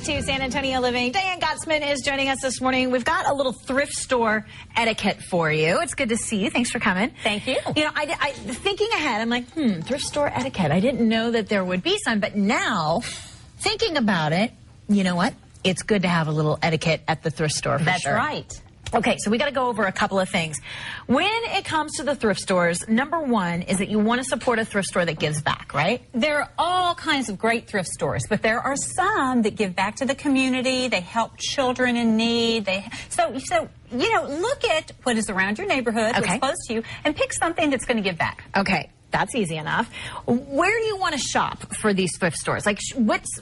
to San Antonio Living. Diane Gottsman is joining us this morning. We've got a little thrift store etiquette for you. It's good to see you. Thanks for coming. Thank you. You know, I thinking ahead, I'm like, thrift store etiquette. I didn't know that there would be some, but now, thinking about it, you know what? It's good to have a little etiquette at the thrift store for That's sure. right. Okay, so we got to go over a couple of things. When it comes to the thrift stores, number one is that you want to support a thrift store that gives back, right? There are all kinds of great thrift stores, but there are some that give back to the community. They help children in need. So you know, look at what is around your neighborhood, what's close to you, and pick something that's going to give back. Okay. That's easy enough. Where do you want to shop for these thrift stores? Like,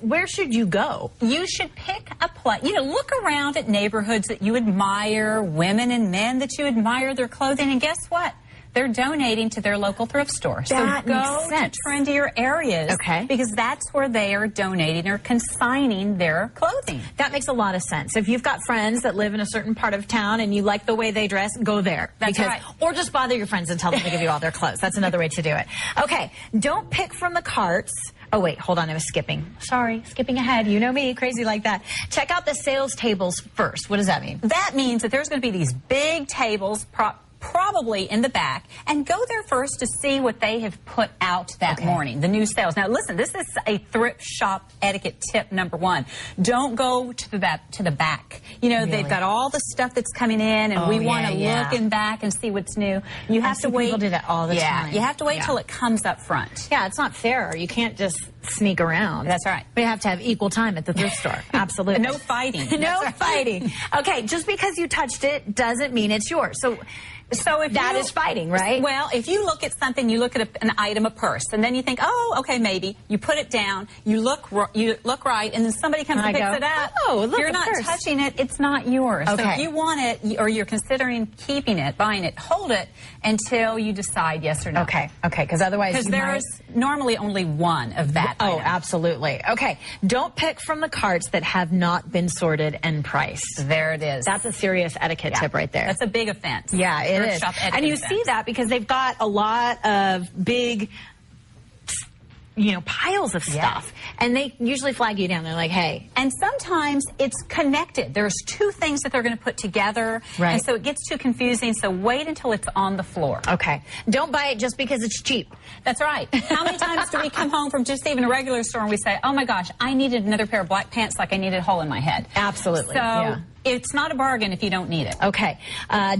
where should you go? You should pick a place. You know, look around at neighborhoods that you admire, women and men that you admire their clothing, and guess what? They're donating to their local thrift store. That so go to trendier areas because that's where they are donating or consigning their clothing. That makes a lot of sense. If you've got friends that live in a certain part of town and you like the way they dress, go there. That's right. Or just bother your friends and tell them to give you all their clothes. That's another way to do it. Okay, don't pick from the carts. Oh, wait, hold on, I was skipping. Sorry, skipping ahead. You know me, crazy like that. Check out the sales tables first. What does that mean? That means that there's going to be these big tables probably in the back, and go there first to see what they have put out that morning, the new sales. Now, listen, this is a thrift shop etiquette tip number one. Don't go to the back. You know, they've got all the stuff that's coming in, and we want to look in back and see what's new. You have to wait. People do that all the time. You have to wait till it comes up front. Yeah, it's not fair. You can't just sneak around. That's right. We have to have equal time at the thrift store. Absolutely. No fighting. No fighting. Okay, just because you touched it doesn't mean it's yours. So if that is fighting, right? Well, if you look at something, you look at an item, a purse, and then you think, oh, okay, maybe. You put it down, you look right, and then somebody comes and picks it up. Oh, look, you're not touching it, it's not yours. Okay. So if you want it, or you're considering keeping it, buying it, hold it until you decide yes or no. Okay, because otherwise because there's normally only one of that item. Absolutely. Okay, don't pick from the carts that have not been sorted and priced. There it is. That's a serious etiquette tip right there. That's a big offense. Yeah, it is. And you see that because they've got a lot of big, piles of stuff. And they usually flag you down. They're like, hey. And sometimes it's connected. There's two things that they're going to put together. Right. And so it gets too confusing. So wait until it's on the floor. Okay. Don't buy it just because it's cheap. That's right. How many times do we come home from just even a regular store and we say, oh my gosh, I needed another pair of black pants like I needed a hole in my head. Absolutely. So it's not a bargain if you don't need it. Okay.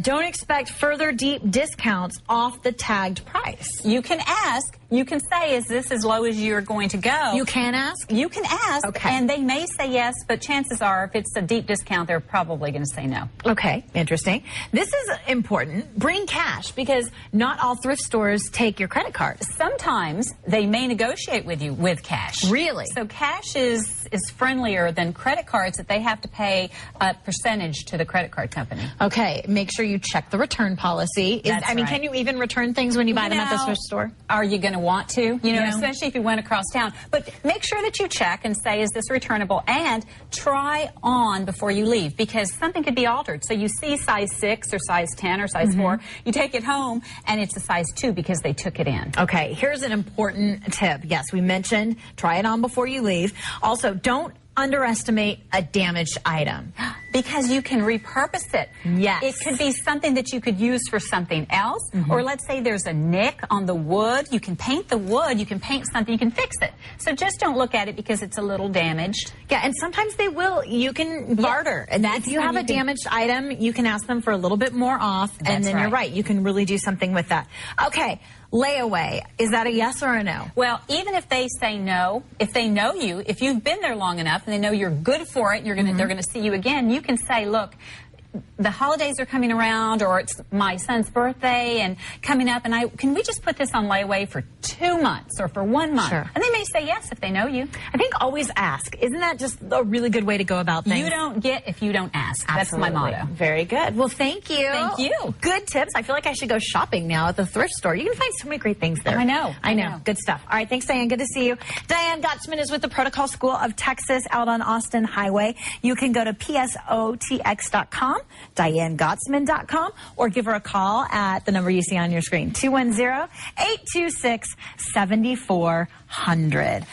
Don't expect further deep discounts off the tagged price. You can ask. You can say, is this as low as you're going to go? You can ask? You can ask. Okay. And they may say yes, but chances are if it's a deep discount, they're probably going to say no. Okay. Interesting. This is important. Bring cash because not all thrift stores take your credit card. Sometimes they may negotiate with you with cash. Really? So cash is friendlier than credit cards that they have to pay a percentage to the credit card company. Okay. Make sure you check the return policy. I mean, can you even return things when you buy them at the thrift store? Are you going to want to? Especially if you went across town. But make sure that you check and say, is this returnable? And try on before you leave because something could be altered. So you see size 6 or size 10 or size 4. You take it home and it's a size 2 because they took it in. Okay. Here's an important tip. Yes, we mentioned try it on before you leave. Also, don't underestimate a damaged item. Because you can repurpose it. Yes. It could be something that you could use for something else. Or let's say there's a nick on the wood. You can paint the wood. You can paint something. You can fix it. So just don't look at it because it's a little damaged. Yeah, and sometimes they will. You can barter. And if you have a damaged item, you can ask them for a little bit more off. And then you're right. You can really do something with that. Okay. Layaway. Is that a yes or a no? Well, even if they say no, if they know you, if you've been there long enough and they know you're good for it, they're going to see you again, you can say, look, the holidays are coming around or it's my son's birthday and coming up and can we just put this on layaway for 2 months or for 1 month? Sure. And they may say yes if they know you. I think always ask. Isn't that just a really good way to go about things? You don't get if you don't ask. Absolutely. That's my motto. Very good. Well, thank you. Thank you. Good tips. I feel like I should go shopping now at the thrift store. You can find so many great things there. Oh, I know. I know. Good stuff. All right. Thanks, Diane. Good to see you. Diane Gottsman is with the Protocol School of Texas out on Austin Highway. You can go to psotx.com, DianeGottsman.com, or give her a call at the number you see on your screen, 210-826-7400.